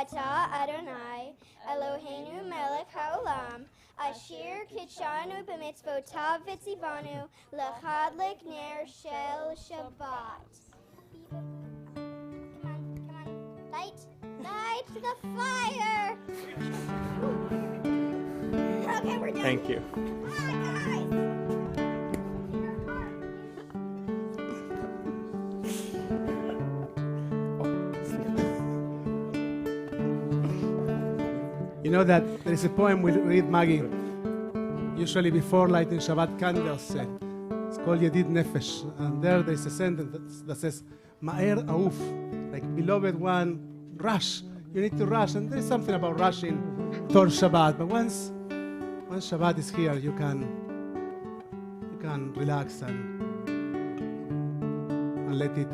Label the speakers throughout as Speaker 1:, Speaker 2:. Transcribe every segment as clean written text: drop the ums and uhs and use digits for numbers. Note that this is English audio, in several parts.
Speaker 1: Ata Adonai, Eloheinu melech haolam, Ashir kitshanu b'mitzvotav v'tzivanu, l'chadlik ner shel Shabbat. Come on, light the fire! Okay, we're done.
Speaker 2: Thank you.
Speaker 3: You know that there is a poem we read, Maggie, usually before lighting Shabbat candles. It's called Yedid Nefesh. And there is a sentence that says, Ma'er Auf, like beloved one, rush. You need to rush. And there is something about rushing towards Shabbat. But once Shabbat is here, you can relax and let it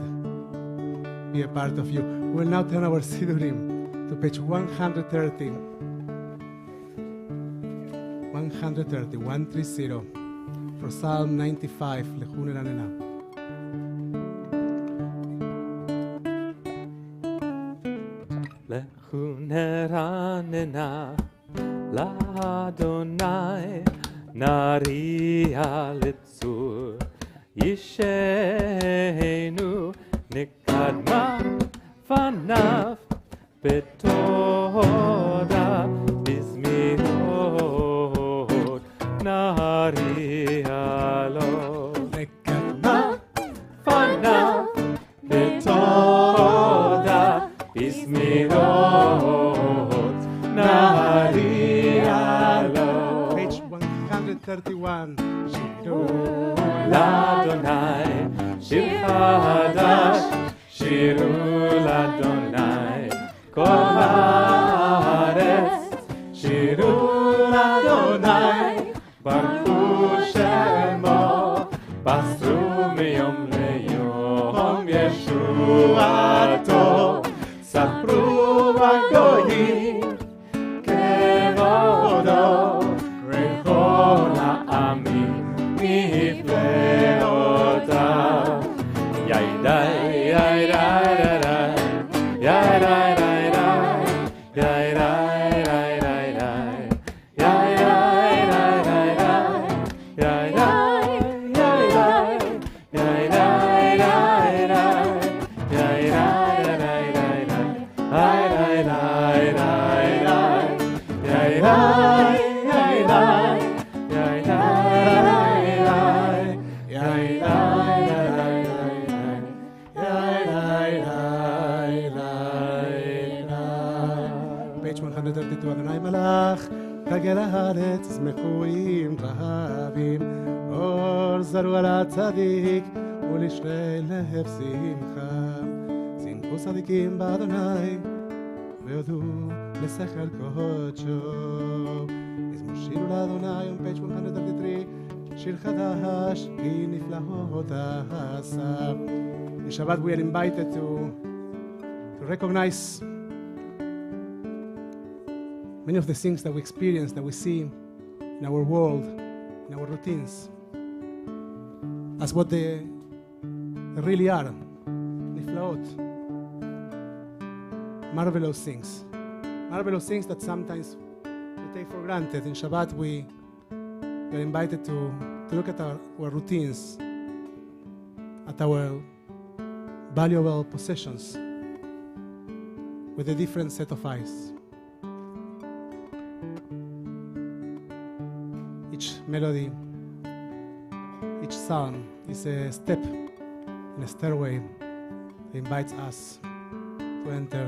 Speaker 3: be a part of you. We'll now turn our Sidurim to page 130. 130 for Psalm 95, Lechun el Hanena.
Speaker 2: Lechun el Hanena, l'Adonai, nariah litzur, yishenu, nikadma, fanav, betoda, bizmirot, nariah lo,
Speaker 3: Nekadma,
Speaker 2: fanav, betoda, bizmirot, nariah lo.
Speaker 3: page 131. Shiru
Speaker 2: L'Adonai, Shir Hadash, Shiru l'Adonai, Kol haaretz, Shiru l'Adonai, Baruchu Shemo, Basru miyom leyom Yeshuato, Sapru hagoyim, Kevodo, Rechol ha'amim, Nifleotav, Yaidai, Yaidai, Yaidai, Yaidai,
Speaker 3: page 132. Adonai Malach, Kagel haaretz, Zmechuim, Rahavim, Or zaru al tzadik, Ulishrei lehev simcha. Simchu tzadikim ba'Adonai, Ve'odu lesechel kodsho. Mizmor Shir l'Adonai on page 133. Shir Hadash, Ki niflahot asa. In Shabbat we are invited to recognize many of the things that we experience, that we see in our world, in our routines, as what they really are. Niflaot. Marvelous things. Marvelous things that sometimes we take for granted. In Shabbat we are invited to look at our routines, at our valuable possessions with a different set of eyes. Each melody, each sound is a step in a stairway that invites us to enter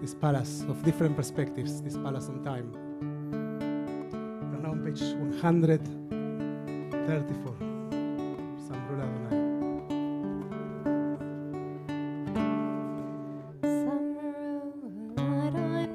Speaker 3: this palace of different perspectives, this palace on time. We're now on page 134. Samru Adonai.
Speaker 4: Adonai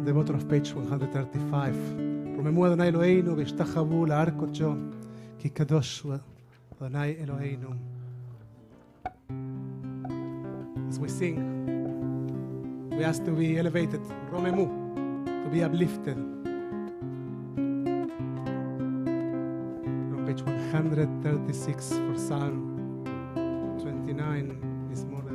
Speaker 3: The bottom of page 135. רוממו אדוני אלוהינו והשתחוו להר קודשו, כי קדוש הוא אדוני אלוהינו. As we sing, we ask to be elevated, רוממו, to be uplifted. On page 136 for Psalm 29, מזמור לדוד.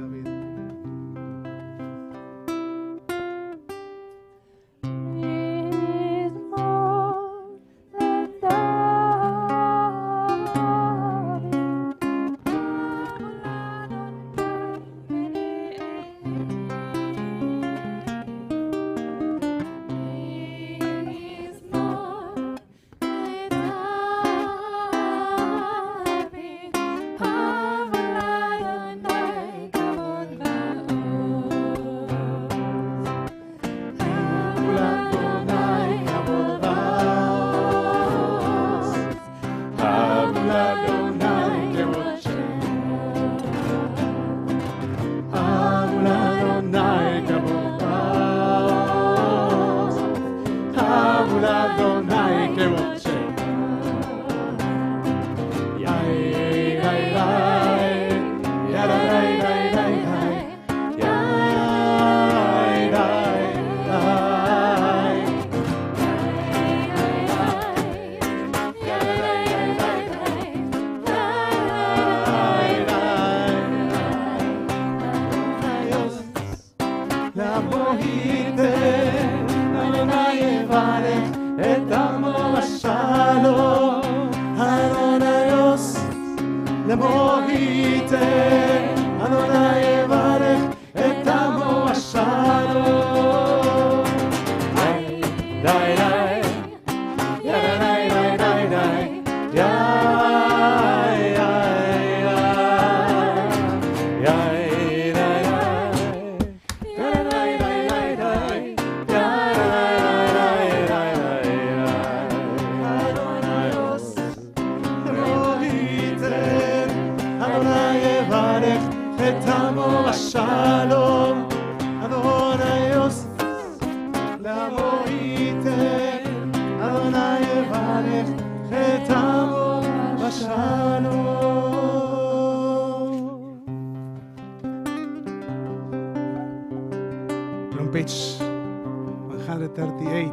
Speaker 3: On page 138,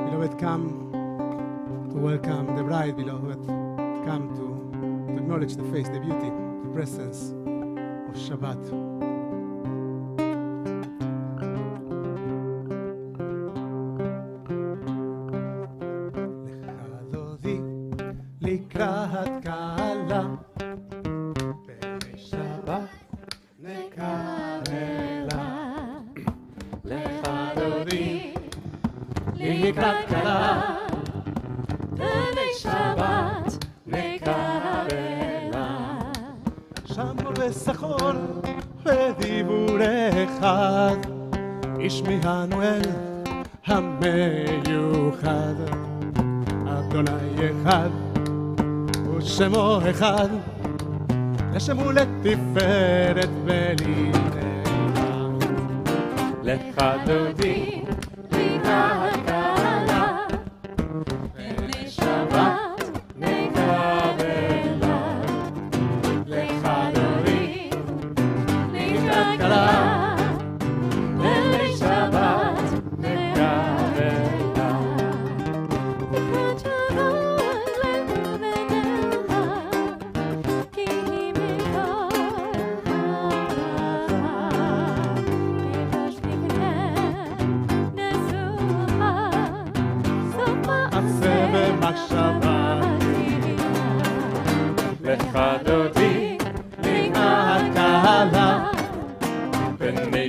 Speaker 3: beloved, come to welcome the bride, beloved. Come to acknowledge the face, the beauty, the presence of Shabbat. לקראת קהלה בשבת נקרלה לך דודי לקראת קהלה בשבת נקרלה שמור ושחור ודיבור אחד ישמיענו אל המיוחד אדוני אחד ושמו אחד, לשמו לתפארת ולעילם. לך דודי, לקראת קהלה, ולשבת נקרלה. לך דודי, לקראת קהלה, ולשבת נקרלה.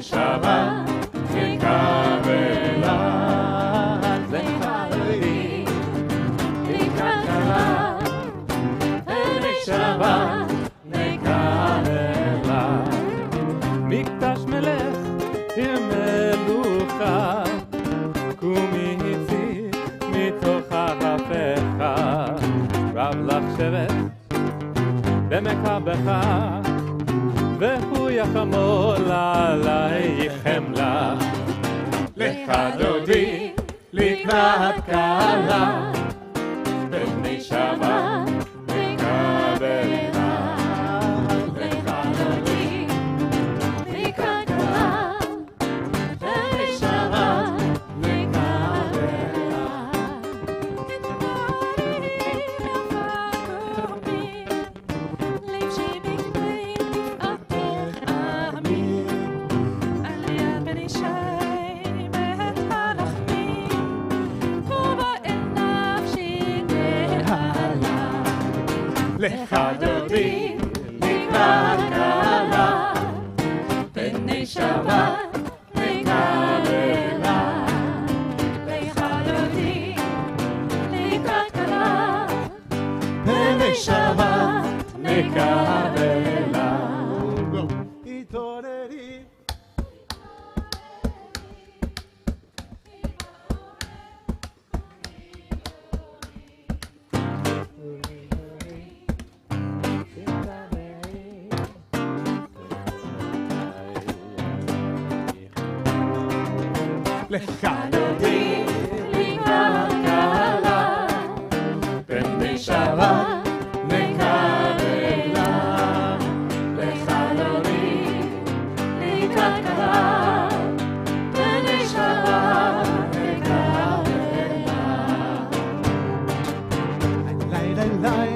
Speaker 2: פני שבת נקבלה. לחללי לקראת כלה, פני שבת נקבלה. מקדש מלך עם מלוכה, קומי הציל מתוך ערפך, רב לך שבט במקבך, והוא יחמול עלייך חמלה. לך דודי לקראת כלה, פני שבת נקבלה. לך דודי לקראת כלה, פני שבת נקבלה. לך דודי לקראת כלה, פני שבת נקבלה. לך דודי לקראת כלה, פני שבת נקבלה.
Speaker 3: התעוררי.
Speaker 2: לך דודי לקראת כלה, פני שבת נקבלה. לך דודי לקראת כלה, פני שבת נקבלה.
Speaker 3: Lay, lay, lay,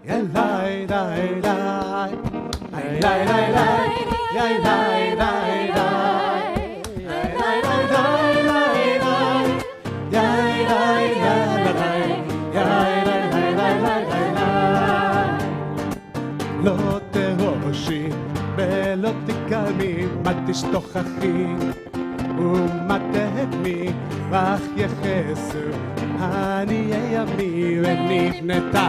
Speaker 3: yeah, lay, lay, lay. Lay, lay, lay, lay, yeah, lay, lay, lay. Lay, lay, lay, lay, lay, lay. Yeah, lay, lay, lay, yeah, lay, lay, lay, lay, lay, lay. לא תהושי ולא תקלמי, מה תשתוכחי ומה תהדמי, ואך יחסו עניי ימי ונבנתה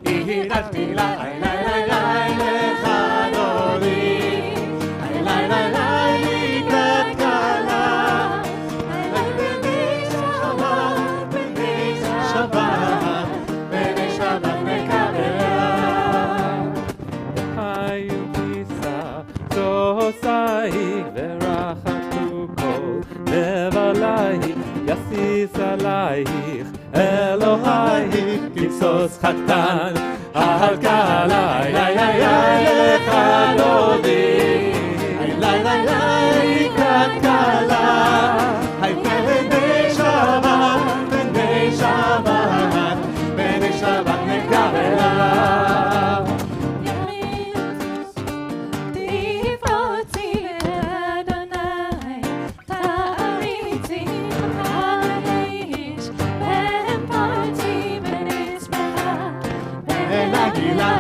Speaker 3: עיר על תפילה. לי לי לי לך דודי, לי לי לי לקראת כלה, פני שבת, פני שבת, פני שבת נקבלה.
Speaker 2: היו כיסה תוסייך ורחקו כל נבלייך, יסיס עלייך אלוהייך כבשוש חתן על כלה. לי לי לי לך דודי,
Speaker 3: לי לי לי לקראת כלה, פני שבת, פני שבת, פני שבת נקבלה.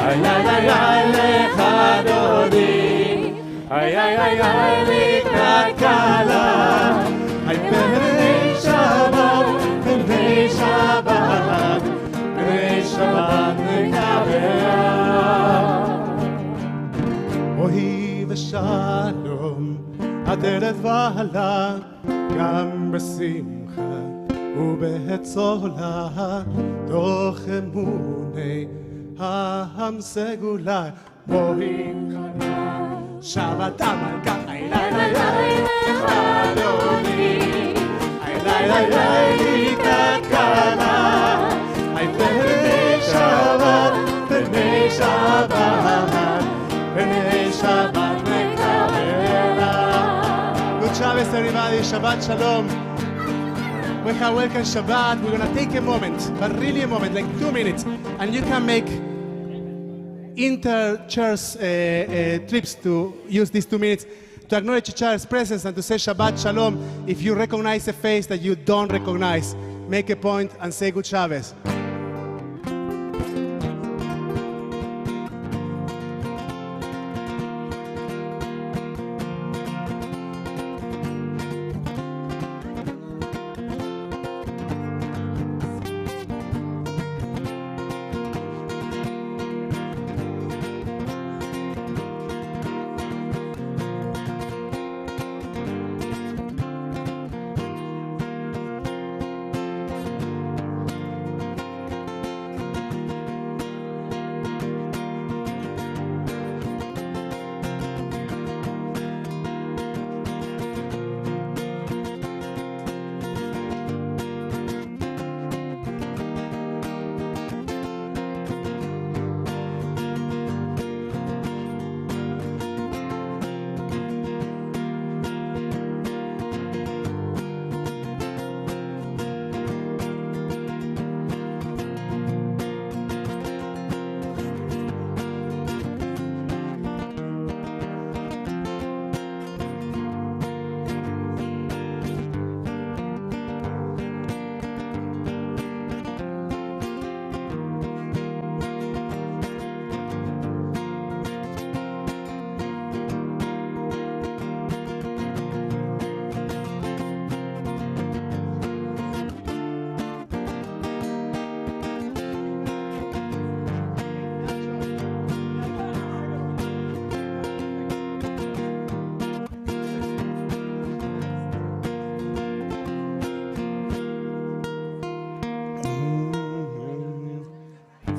Speaker 3: Ay, ay, ay, ay, לך דודי,
Speaker 2: איי איי איי איי
Speaker 3: לקראת כלה, פני שבת, פני שבת, פני שבת נקבלה. אוהי ושלום, הדרך והלה, גם בשמחה ובהצולה, תוך אמוני העם סגולה. בואי שבת המלכה, איי לי לי לי לך דודי, איי לי לי לי לקראת כלה, פני שבת, פני שבת, פני שבת נקבלה. Good Shabbos everybody, Shabbat Shalom. Welcome Shabbat. We're gonna take a moment, but really a moment, like 2 minutes, and you can make inter-church trips to use these 2 minutes to acknowledge each other's presence and to say Shabbat Shalom. If you recognize a face that you don't recognize, make a point and say Good Shabbos.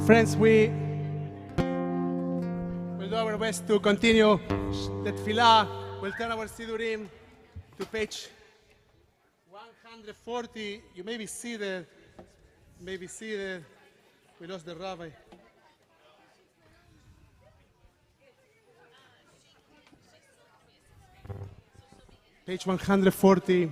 Speaker 3: Friends, we will do our best to continue the tefillah. We'll turn our sidurim to page 140. You may be seated. We lost the rabbi. Page 140.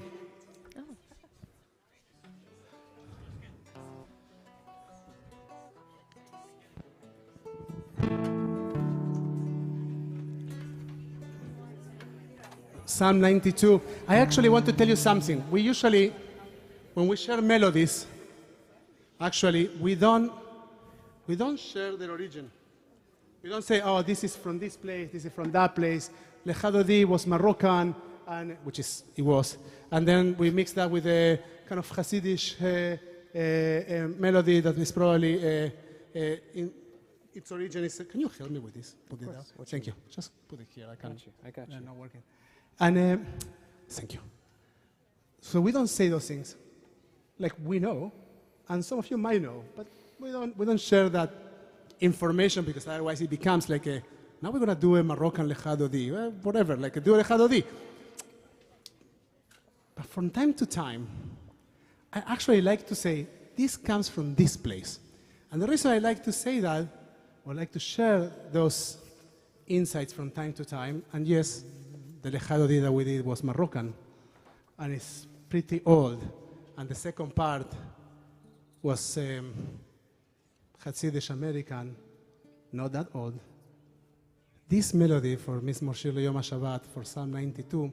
Speaker 3: Psalm 92. I actually want to tell you something. We usually, when we share melodies, actually we don't share their origin. We don't say, oh, this is from this place, this is from that place. Lechadodi was Moroccan, and it was. And then we mix that with a kind of Hasidish melody that is probably in its origin is. Can you help me with this? Put it down. Thank you. Just put it here.
Speaker 2: I got you.
Speaker 3: Not working. And thank you. So we don't say those things, like we know, and some of you might know, but we don't share that information because otherwise it becomes like a. Now we're gonna do a Moroccan lechadodi, whatever, like a do a lechadodi. But from time to time, I actually like to say this comes from this place, and the reason I like to say that, or like to share those insights from time to time, and yes. The lechadodi that we did was Moroccan, and it's pretty old. And the second part was Hasidish American, not that old. This melody for Mizmor Shir Yom HaShabbat for Psalm 92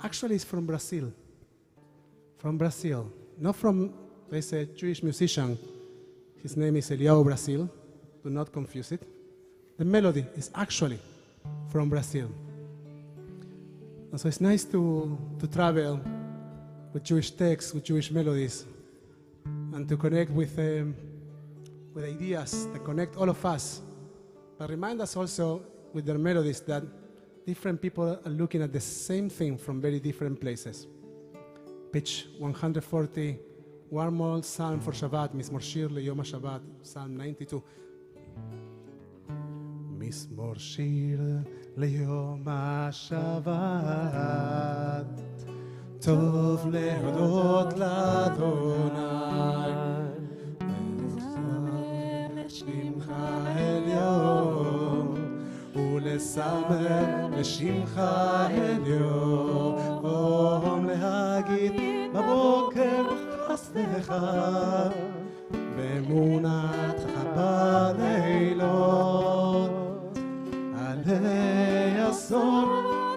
Speaker 3: actually is from Brazil. From Brazil, not from. There's a Jewish musician. His name is Eliyahu Brazil. Do not confuse it. The melody is actually from Brazil. And so it's nice to travel with Jewish texts, with Jewish melodies, and to connect with ideas that connect all of us, but remind us also with their melodies that different people are looking at the same thing from very different places. Page 140, one more psalm for Shabbat, Mizmor Shir Yom HaShabbat, Psalm 92. Mizmor Shir ליום השבת, טוב להודות לאדוני, לשמך עליון, ולשמח לשמך עליון, להגיד בבוקר חסדך, באמונתך בלילות. עלי אסון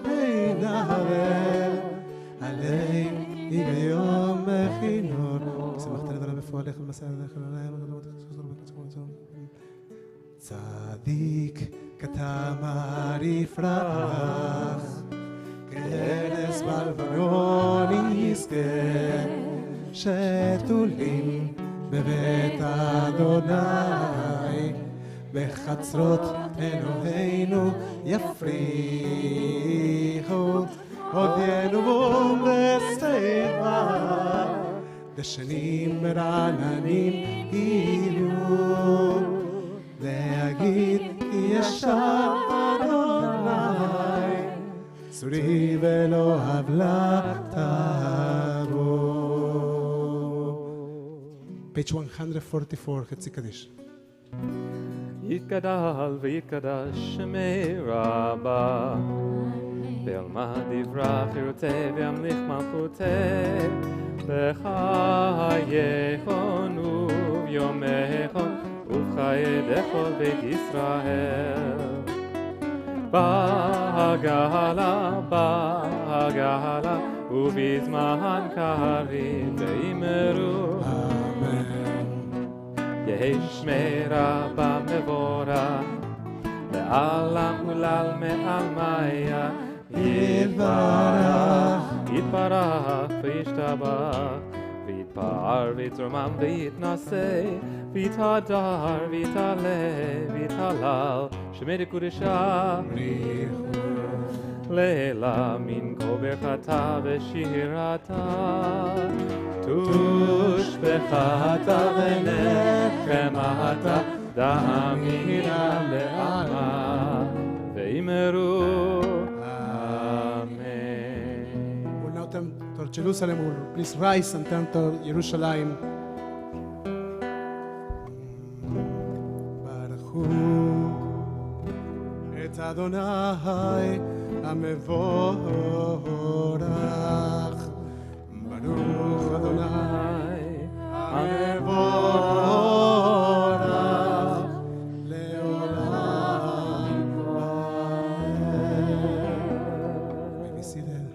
Speaker 3: וינהרר, עלי ביום מכינון. שמחת לדבר בפועלך ומסע לדרך עליהם. צדיק כתמר יפרח, כרס בלבנון יזכה, שתולים בבית אדוני. בחצרות אלוהינו יפריחו, עוד ינובו בשדה, דשנים רעננים יהיו, להגיד ישר אדוני, צורי ולא עוולה תבוא. Page 144, חצי קדיש.
Speaker 2: יתגדל ויתקדש שמי רבה, בעלמא דברה חירותי וימליך מלכותי, בחייכון וביומכון ובחיי דכל בית ישראל. בהגהלה ובזמן קריב ואמרו אמן. יהי שמי רבה מבורך, לעלם ולעל מעלמיה, יתברך וישתבח, ויתפאר ויתרומם ויתנשא, ויתהדר ויתעלה ויתהלל, שמי לקודשה לילה מן כה ברכתה ושירתה, תושבחתה ונחמתה דאמינה לאמה ואימרו אמן.
Speaker 3: We'll now turn to Jerusalem. We'll please rise and turn to Jerusalem. Baruchu et Adonai המבורך. Baruch Adonai המבורך לעולם ועד. Be seated.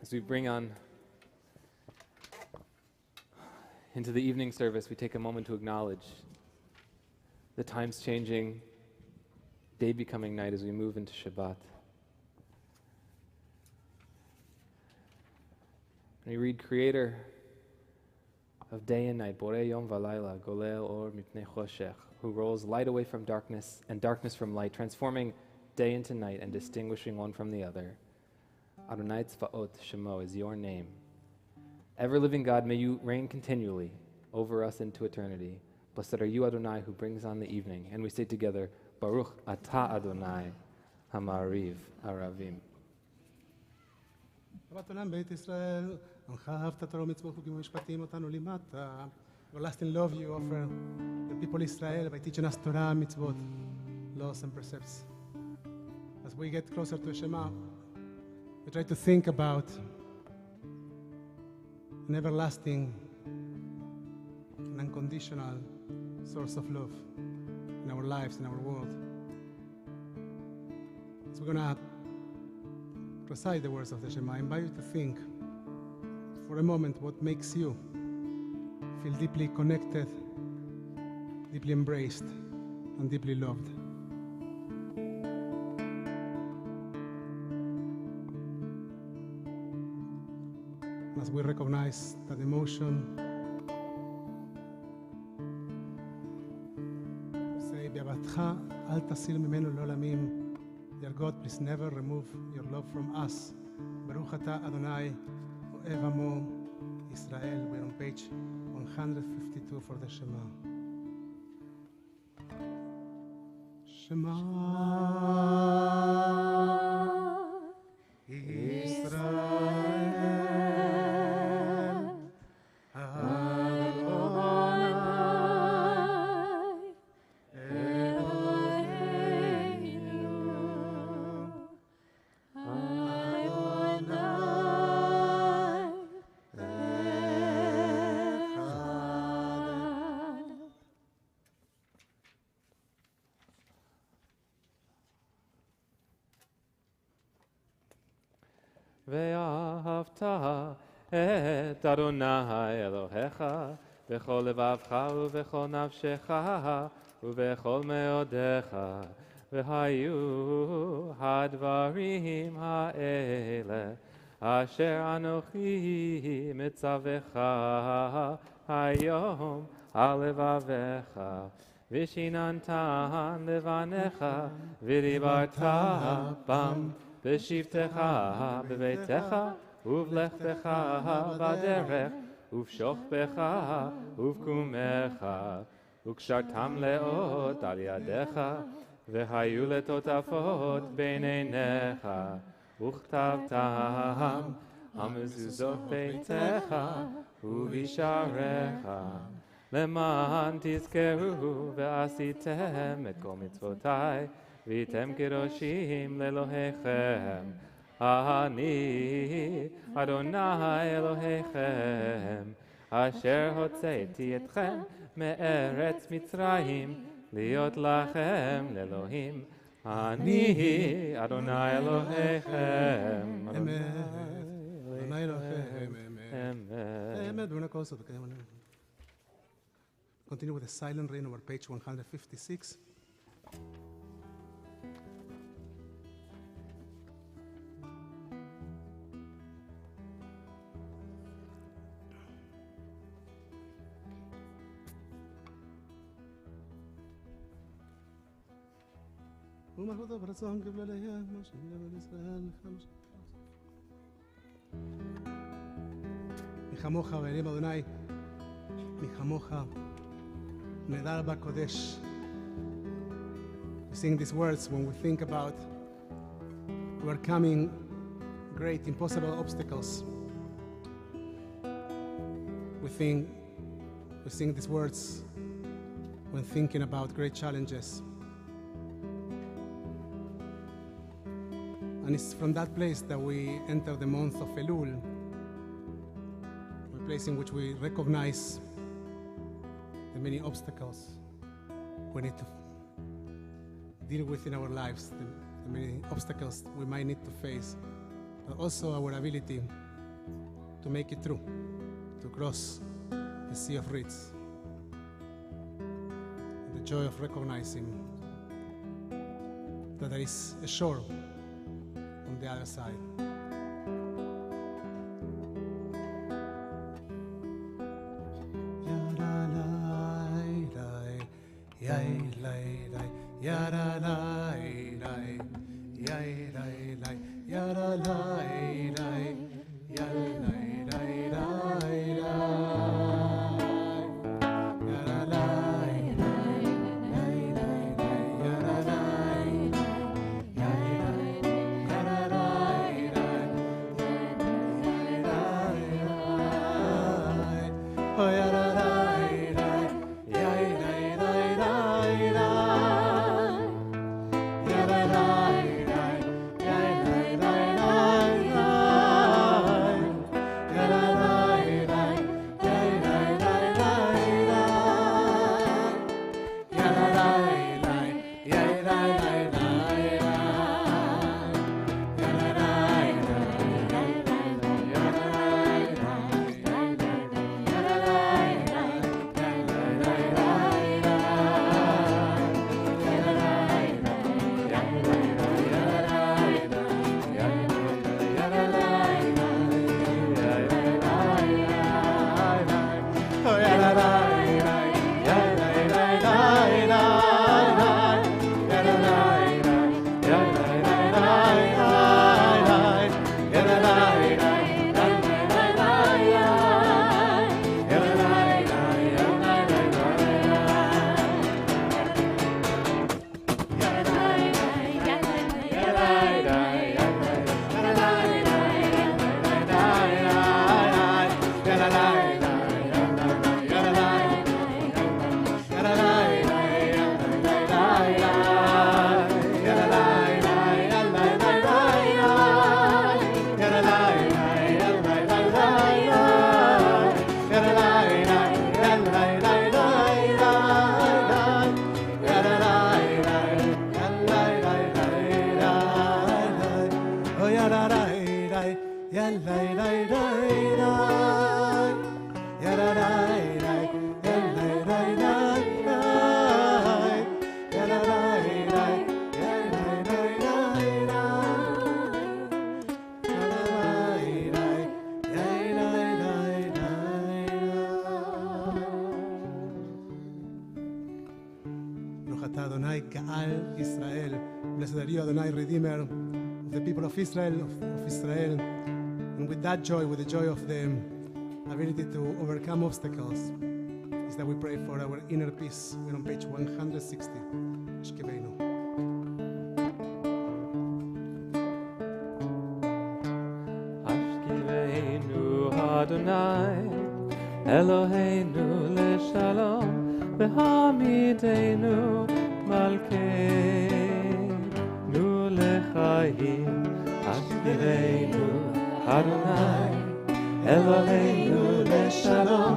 Speaker 2: As we bring on into the evening service, we take a moment to acknowledge the times changing, day becoming night as we move into Shabbat. We read, Creator of day and night, Borei Yom Valayla, Golel Or Mipnei Choshech, who rolls light away from darkness and darkness from light, transforming day into night and distinguishing one from the other. Adonai Tzvaot Shemo is your name. Ever-living God, may you reign continually over us into eternity. Blessed are you, Adonai, who brings on the evening. And we say together, Baruch Atah Adonai, Hamariv Aravim.
Speaker 3: שבת עולם בית ישראל, עמך אהבת תורה ומצוות חוקים ומשפטים אותנו לימדת. Everlasting love you offer the people Israel by teaching us Torah, mitzvot, laws and precepts. As we get closer to Shema, we try to think about an everlasting and unconditional source of love in our lives, in our world. So we're going to recite the words of the Shema. I invite you to think for a moment what makes you feel deeply connected, deeply embraced, and deeply loved. As we recognize that emotion, say, "Be'avatcha al tasir mimenu le'olamim." Dear God, please never remove your love from us. Baruch Atah Adonai Ohev Amo Israel. We're on page 152 for the Shema. Shema Israel Adonai Eloheinu
Speaker 2: ואהבת את אדוני אלוהיך בכל לבבך ובכל נפשך ובכל מאודיך, והיו הדברים האלה אשר אנוכי מצווך היום על לבביך, ושיננתן לבניך ודיברת בם בשבתך בביתך ובלכתך בדרך ובשוכבך ובקומך, וקשרתם לאות על ידיך, והיו לטוטפות בין עיניך, וכתבתם על מזוזות ביתך ובשעריך, למען תזכרו ועשיתם את כל מצוותיי, והייתם קדושים לאלוהיכם. אני אדוני אלוהיכם, אשר הוצאתי אתכם מארץ מצרים, להיות לכם לאלוהים. אני אדוני אלוהיכם.
Speaker 3: אמת. אדוני אלוהיכם.
Speaker 2: אמת.
Speaker 3: We're going to close it, okay? Continue with the silent reading over page 156. ומלכותו ברצון קיבלה ליד, משה בן ישראל, כמוך ואלים אדוני מי כמוך נהדר בקודש. We sing these words when we think about overcoming great impossible obstacles. We sing these words when thinking about great challenges. And it's from that place that we enter the month of Elul, a place in which we recognize the many obstacles we need to deal with in our lives, the many obstacles we might need to face, but also our ability to make it through, to cross the sea of reeds. And the joy of recognizing that there is a shore on the other side. Blessed are you, Adonai, Redeemer of the people of Israel, And with that joy, with the joy of the ability to overcome obstacles, is that we pray for our inner peace. We're on page 160. Shkebeinu.
Speaker 2: Ashkebeinu Adonai, Eloheinu leshalom, v'hamidenu malkeinu lechayim. Ashkebeinu Adonai, Eloheinu leshalom,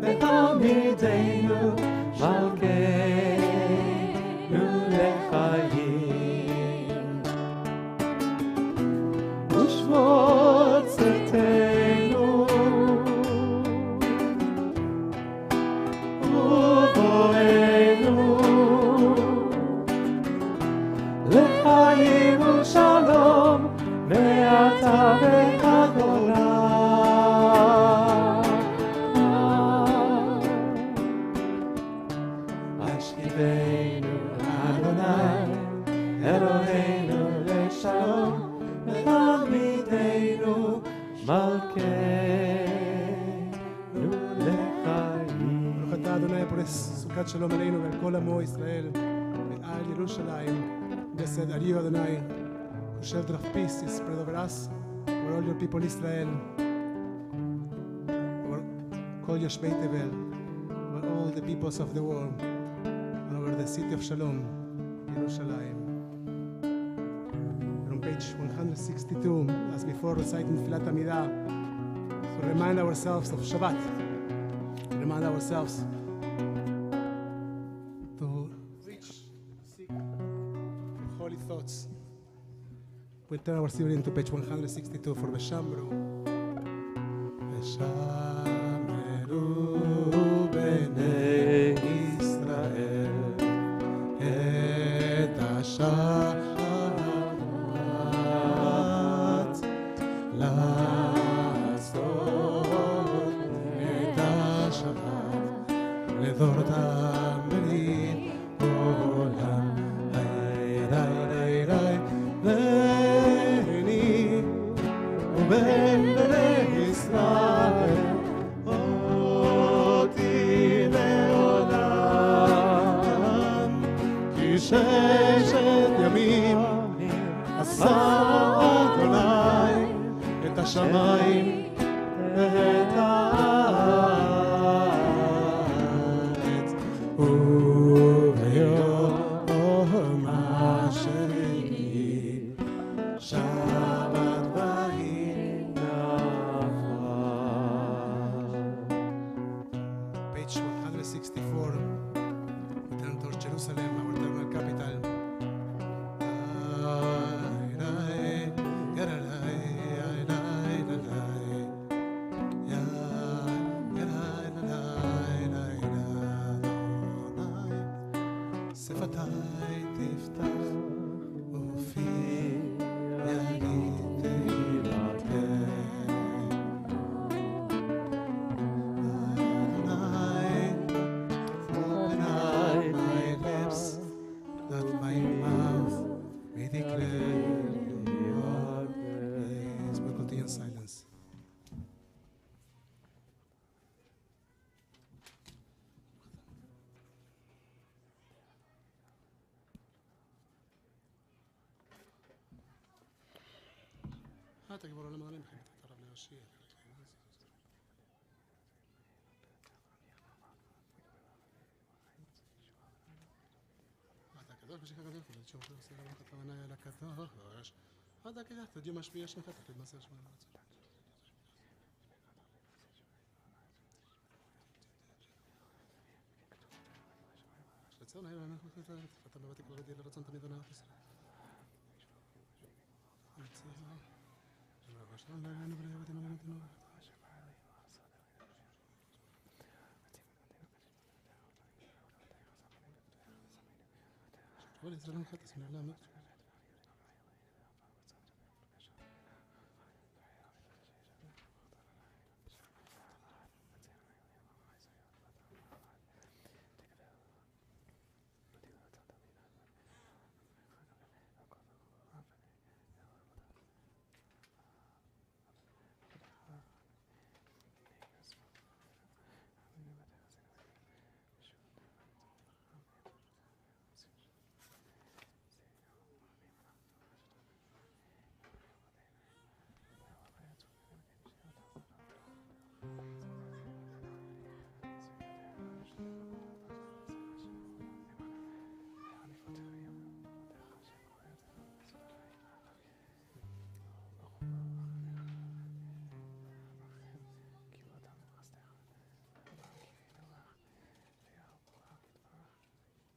Speaker 2: v'hamidenu malkeinu lechayim. Ushmot tzedkenu uvoenu lechayim u'shalom me'ata ve'ad olam. Ashkebeinu Adonai, Eloheinu leshalom, v'hamidenu malkeinu
Speaker 3: סוכת שלום עלינו ועל כל עמו ישראל ועל ירושלים. Blessed are you, Adonai, whose shelter of peace is spread over us, over all your people Israel, over all your Shbei Tevel, over all the peoples of the world, and over the city of Shalom, Yerushalayim. And on page 162, as before, reciting Filat Amidah, to remind ourselves of Shabbat, remind ourselves to reach, seek holy thoughts. We turn our Shir into page 162 for Beshamru. Beshamru b'nei Israel et Shabbat לעשות את השבת לדורותם ברית עולם. ביני ובין בני ישראל אותי לעולם, כי ששת ימים עשה אדוני את השמיים ואת הארץ, וביום השני שבת ויהי נפל. Page 164. We turn towards Jerusalem, our eternal capital. שפתיי תפתח ופי יגיד תהילתך. Open my lips, that my mouth may declare your praise. We'll continue in silence. תגבור עולם העלים, חייבת את הרב להשאיר. עד הקדוש בשביל הקדוש, ולתשום שעושה רבך הכוונה אל הקדוש. עד הקדוש, תדיו משפיע שמך, תחליט מעשה שמונה רצון. שלצון היום אנחנו חייבת, אתה מבטא כבר רדיע לרצון תמיד עונת ישראל.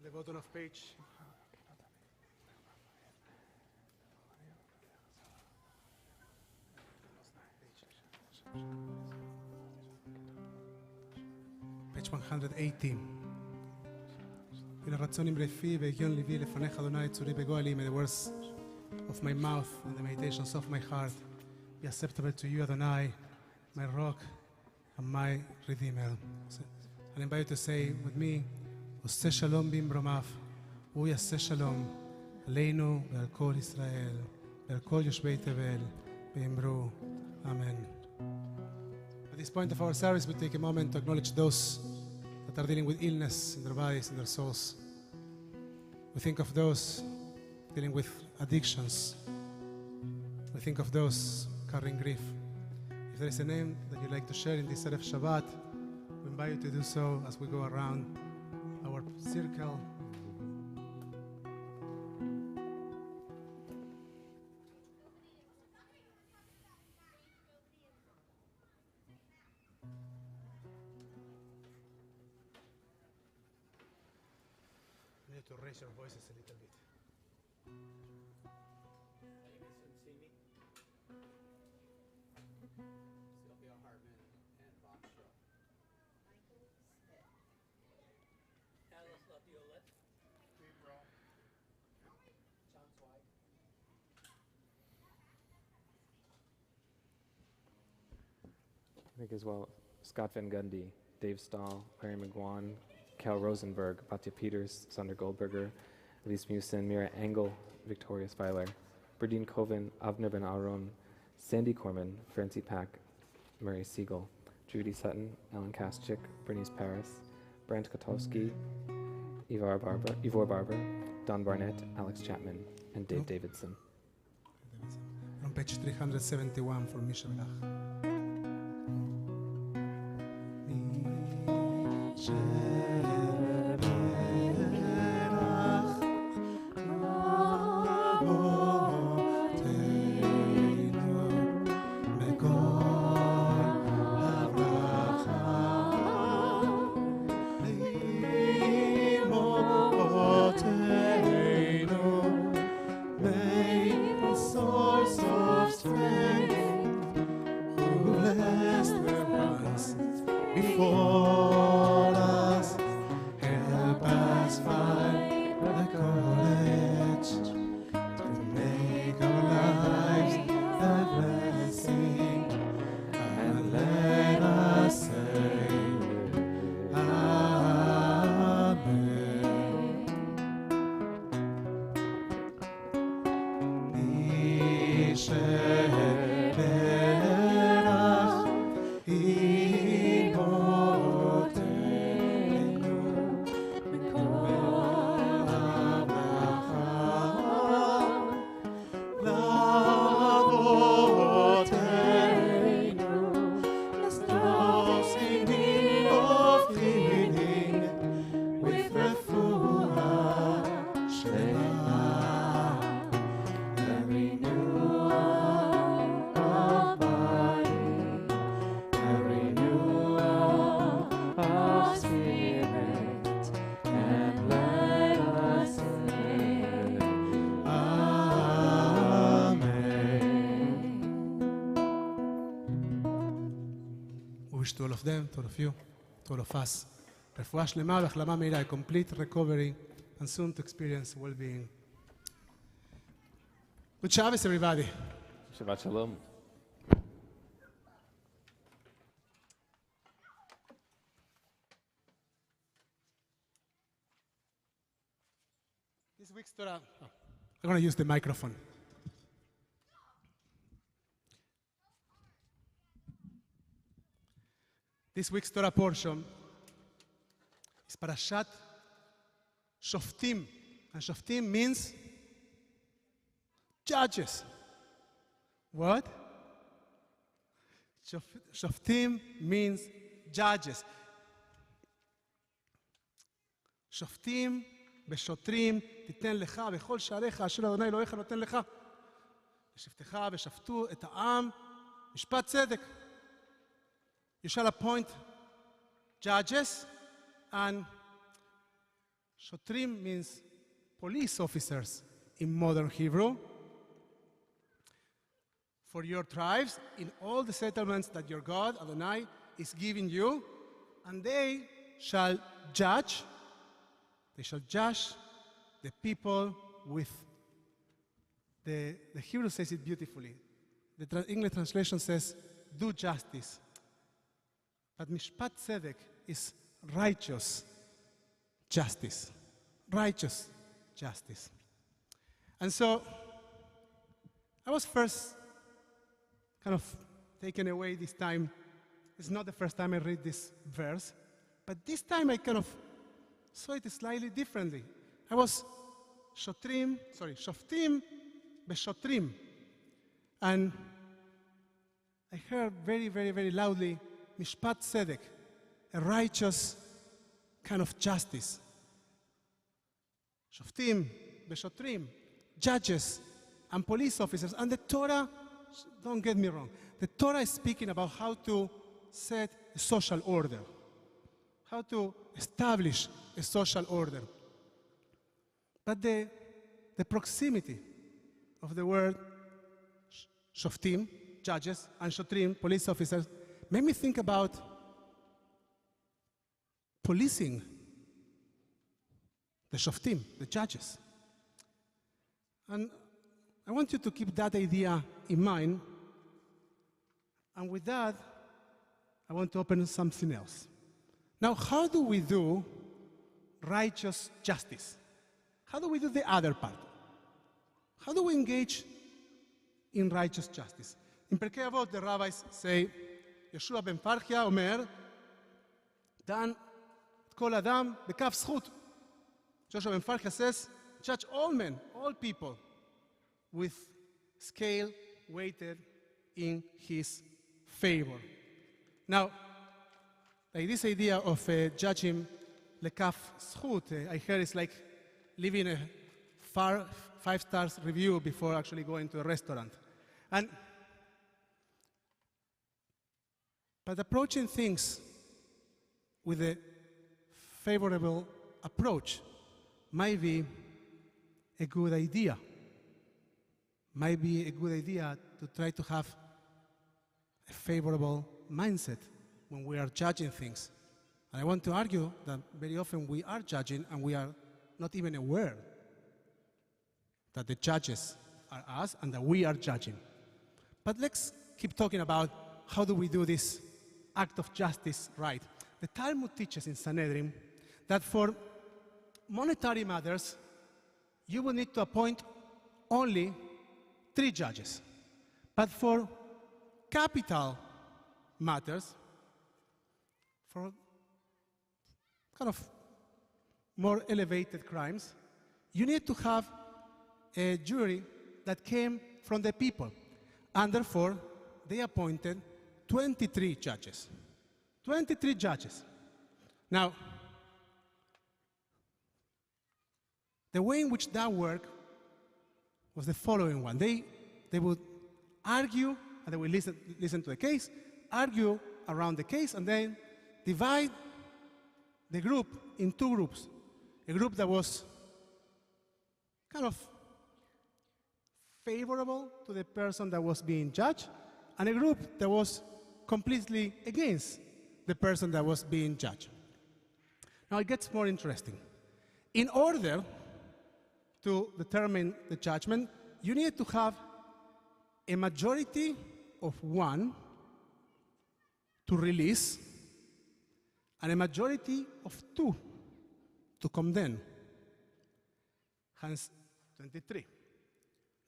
Speaker 3: The bottom of page. Page 118. רצון אמרי פי והגיון ליבי לפניך אדוני צורי בגואלי. May the words of my mouth and the meditations of my heart be acceptable to you, Adonai, my rock and my redeemer. I invite you to say with me, עושה שלום במרומיו, הוא יעשה שלום עלינו ועל כל ישראל ועל כל יושבי תבל, ואמרו אמן. At this point of our service, we take a moment to acknowledge those that are dealing with illness in their bodies and their souls. We think of those dealing with addictions. We think of those carrying grief. If there is a name that you'd like to share in this Erev Shabbat, we invite you to do so as we go around our circle. You need to raise your voices a little bit.
Speaker 2: I think as well, Scott Van Gundy, Dave Stahl, Larry McGuan, Cal Rosenberg, Batya Peters, Sander Goldberger, Elise Musin, Mira Engel, Victoria Speiler, Berdine Koven, Avner Ben Aaron, Sandy Corman, Francie Pack, Murray Siegel, Judy Sutton, Ellen Kaschik, Bernice Paris, Brent Kotowski, Ivor Barber, Don Barnett, Alex Chapman, and Dave Davidson.
Speaker 3: On page 371 for Mishelach. Before us, help us find the courage to make our lives a blessing, and let us say wish to all of them, to all of you, to all of us, רפואה שלמה והחלמה מהירה, complete recovery, and soon to experience well-being. Good Shabbos, everybody.
Speaker 2: Shabbat Shalom.
Speaker 3: This week's Torah, I'm going to use the microphone. This week's Torah portion is Parashat Shoftim. And Shoftim means judges. What? Shoftim means judges. שופטים ושוטרים תיתן לך בכל שעריך אשר אדוני אלוהיך נותן לך. ושבתך ושפטו את העם משפט צדק. You shall appoint judges, and shotrim means police officers in modern Hebrew, for your tribes in all the settlements that your God, Adonai, is giving you, and they shall judge the people with, the Hebrew says it beautifully. The English translation says, do justice. But mishpat tzedek is righteous justice. Righteous justice. And so, I was first kind of taken away this time. It's not the first time I read this verse, But this time I kind of saw it slightly differently. I was shoftim beshotrim. And I heard very, very, very loudly, mishpat tzedek, a righteous kind of justice. Shoftim beshotrim, judges and police officers. And the Torah, don't get me wrong, the Torah is speaking about how to set a social order, how to establish a social order. But the proximity of the word shoftim, judges, and shotrim, police officers, made me think about policing the shoftim, the judges. And I want you to keep that idea in mind. And with that, I want to open something else. Now, how do we do righteous justice? How do we do the other part? How do we engage in righteous justice? In Pirkei Avot, the rabbis say, Yeshua ben Parchia Omer, Dan kol adam bekaf zchut. Joshua ben Parchia says, judge all men, all people, with scale weighted in his favor. Now, like this idea of judging lekaf zchut, I heard it's like leaving a 5-star review before actually going to a restaurant. But approaching things with a favorable approach might be a good idea. Might be a good idea to try to have a favorable mindset when we are judging things. And I want to argue that very often we are judging and we are not even aware that the judges are us and that we are judging. But let's keep talking about how do we do this act of justice right. The Talmud teaches in Sanhedrin that for monetary matters, you will need to appoint only 3 judges. But for capital matters, for kind of more elevated crimes, you need to have a jury that came from the people. And therefore, they appointed 23 judges. 23 judges. Now, the way in which that worked was the following one. They would argue, and they would listen to the case, argue around the case, and then divide the group in 2 groups. A group that was kind of favorable to the person that was being judged, and a group that was completely against the person that was being judged. Now it gets more interesting. In order to determine the judgment, you need to have a majority of 1 to release and a majority of 2 to condemn. Hence 23.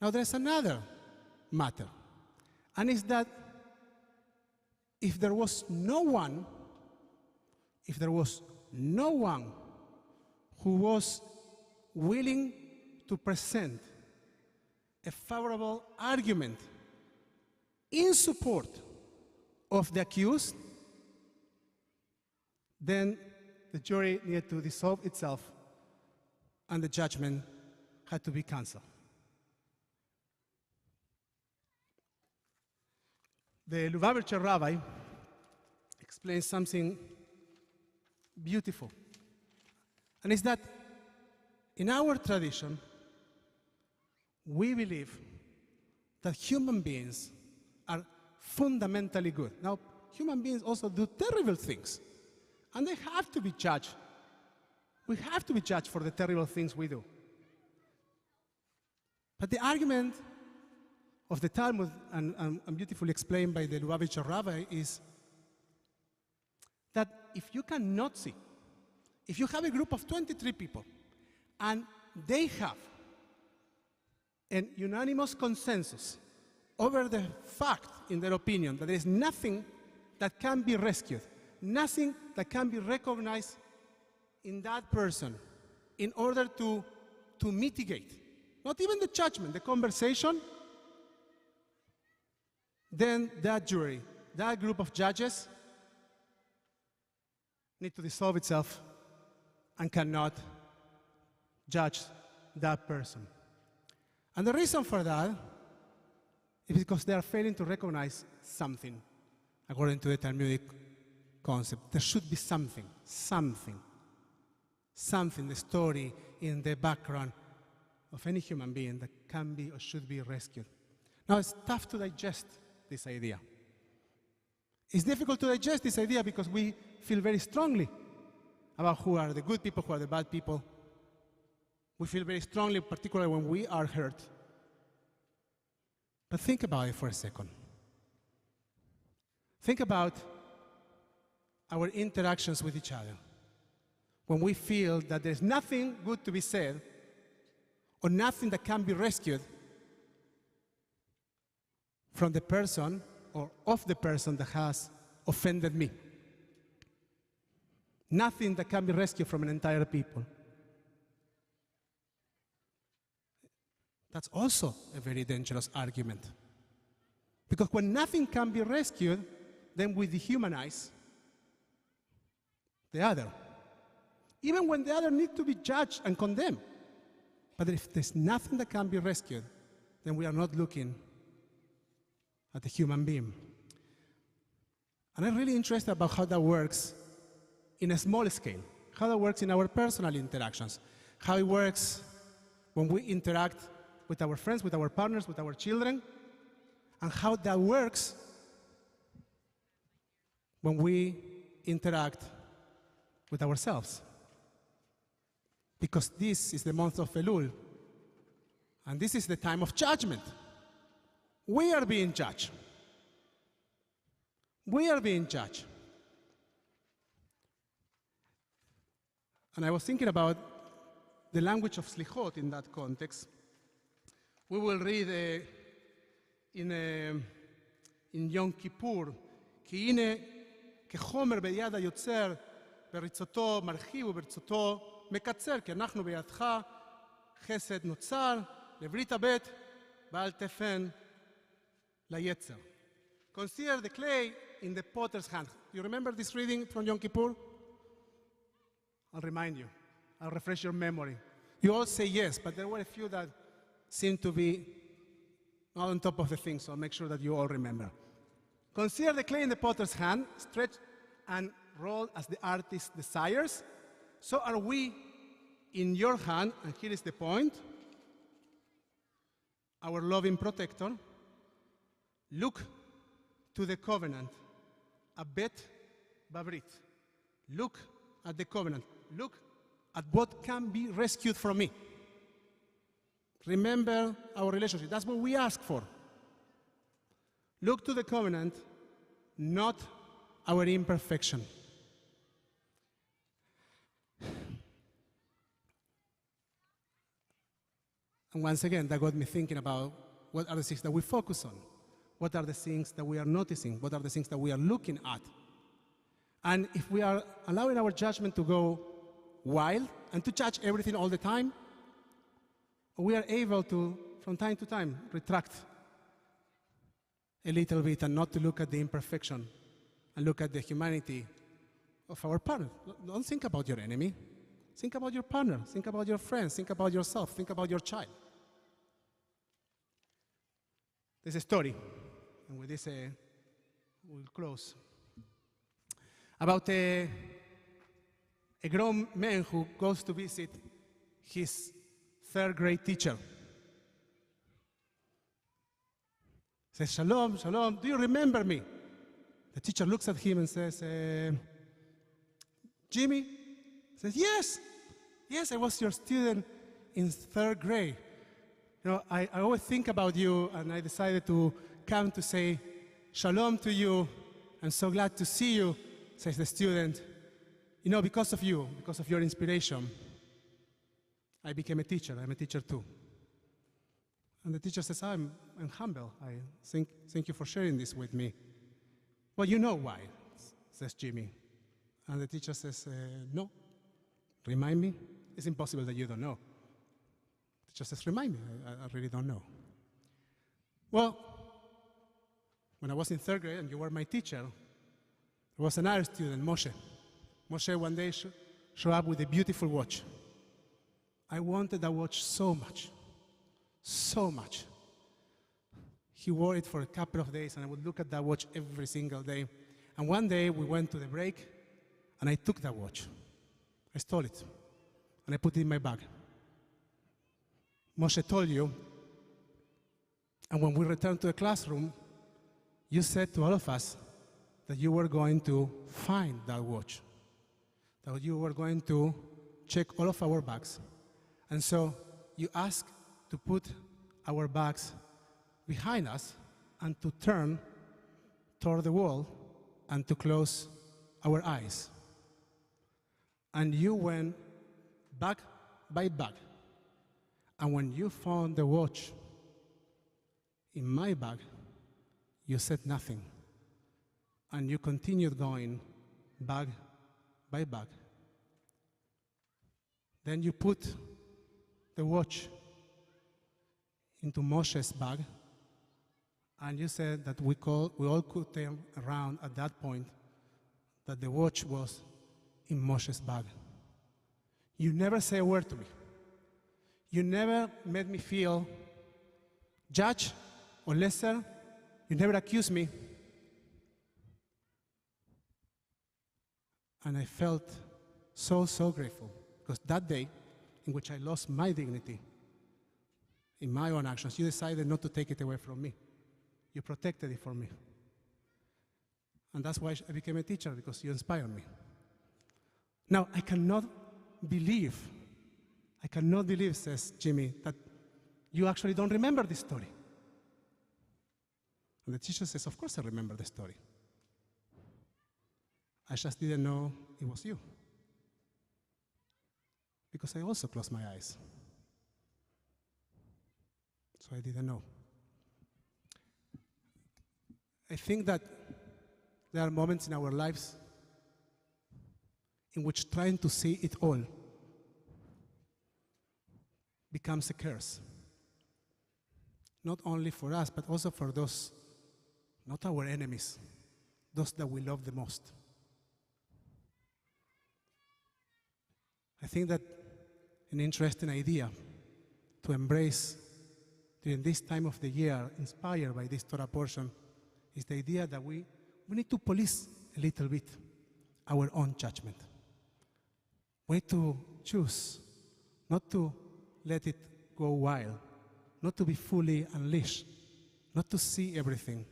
Speaker 3: Now there's another matter, and it's that if there was no one who was willing to present a favorable argument in support of the accused, then the jury needed to dissolve itself and the judgment had to be canceled. The Lubavitcher rabbi explains something beautiful. And it's that in our tradition, we believe that human beings are fundamentally good. Now, human beings also do terrible things, and they have to be judged. We have to be judged for the terrible things we do. But the argument of the Talmud, and beautifully explained by the Lubavitcher rabbi, is that if you cannot see, if you have a group of 23 people, and they have an unanimous consensus over the fact, in their opinion, that there is nothing that can be rescued, nothing that can be recognized in that person in order to mitigate, not even the judgment, the conversation, then that jury, that group of judges need to dissolve itself and cannot judge that person. And the reason for that is because they are failing to recognize something, according to the Talmudic concept. There should be something, the story in the background of any human being that can be or should be rescued. Now, it's tough to digest this idea. It's difficult to digest this idea because we feel very strongly about who are the good people, who are the bad people. We feel very strongly, particularly when we are hurt. But think about it for a second. Think about our interactions with each other. When we feel that there's nothing good to be said, or nothing that can be rescued from the person or of the person that has offended me. Nothing that can be rescued from an entire people. That's also a very dangerous argument. Because when nothing can be rescued, then we dehumanize the other. Even when the other needs to be judged and condemned. But if there's nothing that can be rescued, then we are not looking at the human being. And I'm really interested about how that works in a small scale, how that works in our personal interactions, how it works when we interact with our friends, with our partners, with our children, and how that works when we interact with ourselves. Because this is the month of Elul, and this is the time of judgment. We are being judged. We are being judged. And I was thinking about the language of slichot in that context. We will read in Yom Kippur, כי הנה כחומר ביד היוצר ברצותו מרחיב וברצותו מקצר, כי אנחנו בידך חסד נוצר לברית הבט בעל תפן ליצר. Consider the clay in the potter's hand. You remember this reading from Yom Kippur? I'll remind you. I'll refresh your memory. You all say yes, but there were a few that seem to be not on top of the thing, so I'll make sure that you all remember. Consider the clay in the potter's hand, stretch and roll as the artist desires. So are we in your hand, and here is the point. Our loving protector. Look to the covenant, abet babrit. Look at the covenant. Look at what can be rescued from me. Remember our relationship. That's what we ask for. Look to the covenant, not our imperfection. And once again, that got me thinking about what are the things that we focus on? What are the things that we are noticing? What are the things that we are looking at? And if we are allowing our judgment to go wild and to judge everything all the time, we are able to, from time to time, retract a little bit and not to look at the imperfection and look at the humanity of our partner. Don't think about your enemy. Think about your partner. Think about your friends. Think about yourself. Think about your child. There's a story, and with this we'll close, about a grown man who goes to visit his third grade teacher. Says, "Shalom, shalom, do you remember me?" The teacher looks at him and says, "Jimmy?" Says, yes, I was your student in third grade. You know, I always think about you, and I decided to come to say shalom to you. I'm so glad to see you," says the student. "You know, because of you, because of your inspiration, I became a teacher. I'm a teacher too." And the teacher says, I'm humble. Thank you for sharing this with me. "Well, you know why," says Jimmy. And the teacher says, no. Remind me? It's impossible that you don't know. The teacher says, remind me. I really don't know. Well, when I was in third grade and you were my teacher, there was another student, Moshe. Moshe one day showed up with a beautiful watch. I wanted that watch so much, so much. He wore it for a couple of days, and I would look at that watch every single day. And one day we went to the break, and I took that watch. I stole it, and I put it in my bag. Moshe told you, and when we returned to the classroom, you said to all of us that you were going to find that watch, that you were going to check all of our bags. And so you asked to put our bags behind us and to turn toward the wall and to close our eyes. And you went bag by bag. And when you found the watch in my bag, you said nothing. And you continued going bag by bag. Then you put the watch into Moshe's bag, and you said that we all could turn around at that point, that the watch was in Moshe's bag. You never say a word to me. You never made me feel judged or lesser. You never accused me. And I felt so, so grateful, because that day in which I lost my dignity in my own actions, you decided not to take it away from me. You protected it for me. And that's why I became a teacher, because you inspired me. Now, I cannot believe, says Jimmy, that you actually don't remember this story. And the teacher says, of course I remember the story. I just didn't know it was you. Because I also closed my eyes. So I didn't know. I think that there are moments in our lives in which trying to see it all becomes a curse. Not only for us, but also for those, not our enemies, those that we love the most. I think that an interesting idea to embrace during this time of the year, inspired by this Torah portion, is the idea that we need to police a little bit our own judgment. We need to choose not to let it go wild, not to be fully unleashed, not to see everything.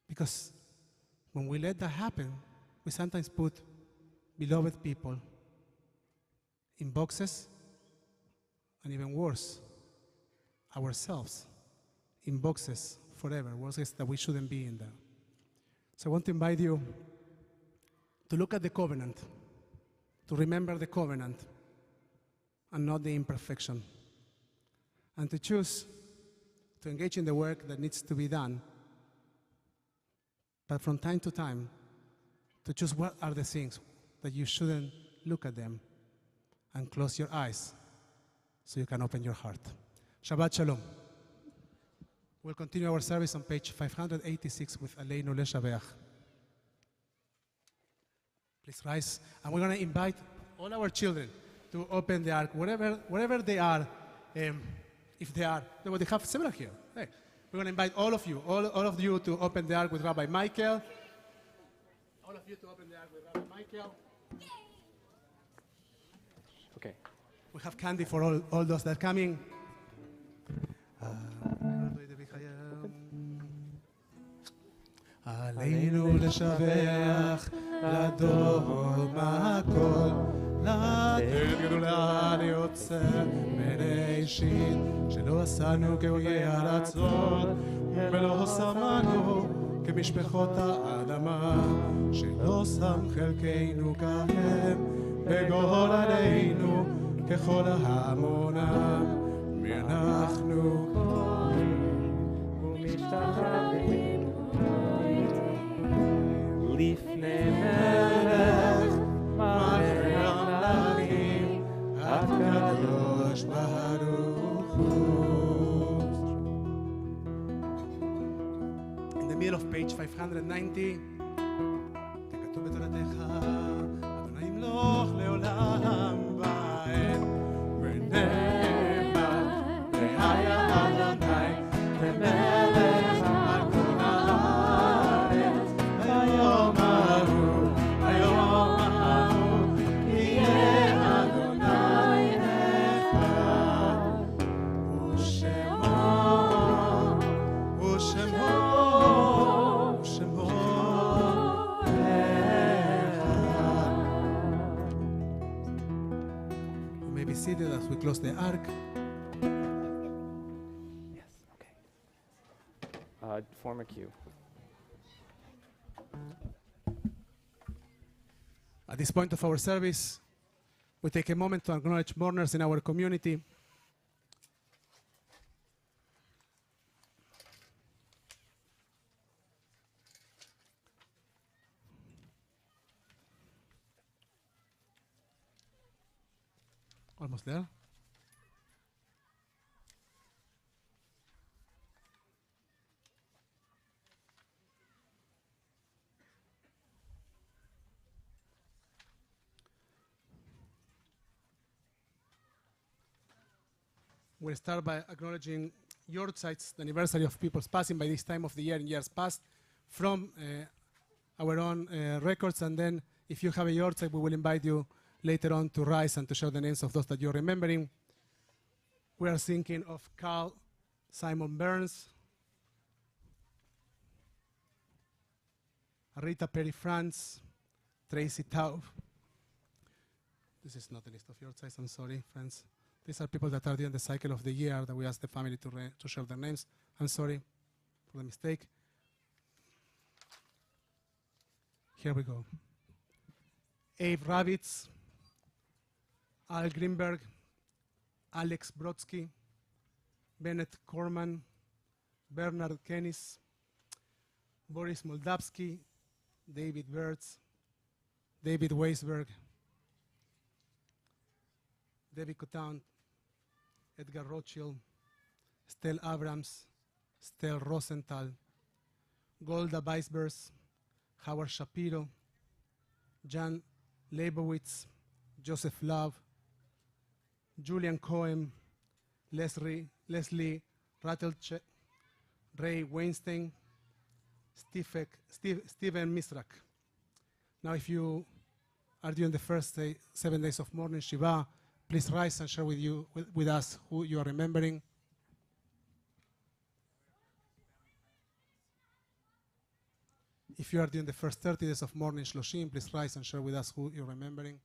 Speaker 3: Because when we let that happen, we sometimes put beloved people in boxes, and even worse, ourselves in boxes forever, boxes that we shouldn't be in there. So I want to invite you to look at the covenant, to remember the covenant and not the imperfection, and to choose to engage in the work that needs to be done, but from time to time to choose what are the things that you shouldn't look at them, and close your eyes so you can open your heart. Shabbat Shalom. We'll continue our service on page 586 with Aleinu Leshabeach. Please rise. And we're going to invite all our children to open the ark, wherever they are, if they are. They have several here. Hey. We're going to invite all of you to open the ark with Rabbi Michael. All of you to open the ark with Rabbi Michael.
Speaker 2: Okay.
Speaker 3: We have candy for all those that are coming. עלינו לשבח לדור מהכל, לתת גדולה ליוצר מראשית, שלא עשינו כאויי הרצון ולא שמנו כמשפחות האדמה, שלא שם חלקנו כהם בגורלנו ככל ההמונם, ואנחנו
Speaker 2: ומשתחווים לפני מלך
Speaker 3: הקדוש ברוך הוא. In the middle of page 590, ככתוב בתורתך, אדוני ימלוך לעולם ועד, ונאמן והיה אדוני למלך על כל הארץ, ביום ההוא, ביום ההוא, יהיה אדוני אחד, ושמו, ושמו, ושמו אחד. You may be seated as we close the ark.
Speaker 2: Yes, okay. Form a queue.
Speaker 3: At this point of our service, we take a moment to acknowledge mourners in our community. Almost there. We'll start by acknowledging yortzites, the anniversary of people's passing by this time of the year in years past, from our own records. And then if you have a yortzeit, we will invite you later on to rise and to share the names of those that you're remembering. We are thinking of Carl Simon Burns, Rita Perry France, Tracy Taub. This is not the list of yortzites, I'm sorry, friends. These are people that are during the cycle of the year that we ask the family to share their names. I'm sorry for the mistake. Here we go. Abe Ravitz, Al Greenberg, Alex Brodsky, Bennett Corman, Bernard Kennis, Boris Moldavsky, David Wirtz, David Weisberg, Debbie Cotown, Edgar Rothschild, Stell Abrams, Stell Rosenthal, Golda Weisbers, Howard Shapiro, Jan Leibowitz, Joseph Love, Julian Cohen, Leslie Rattelche, Ray Weinstein, Stephen Misrak. Now, if you are during the first 7 days of morning Shiva, please rise and share with us who you are remembering. If you are during the first 30 days of morning Shloshim, please rise and share with us who you're remembering.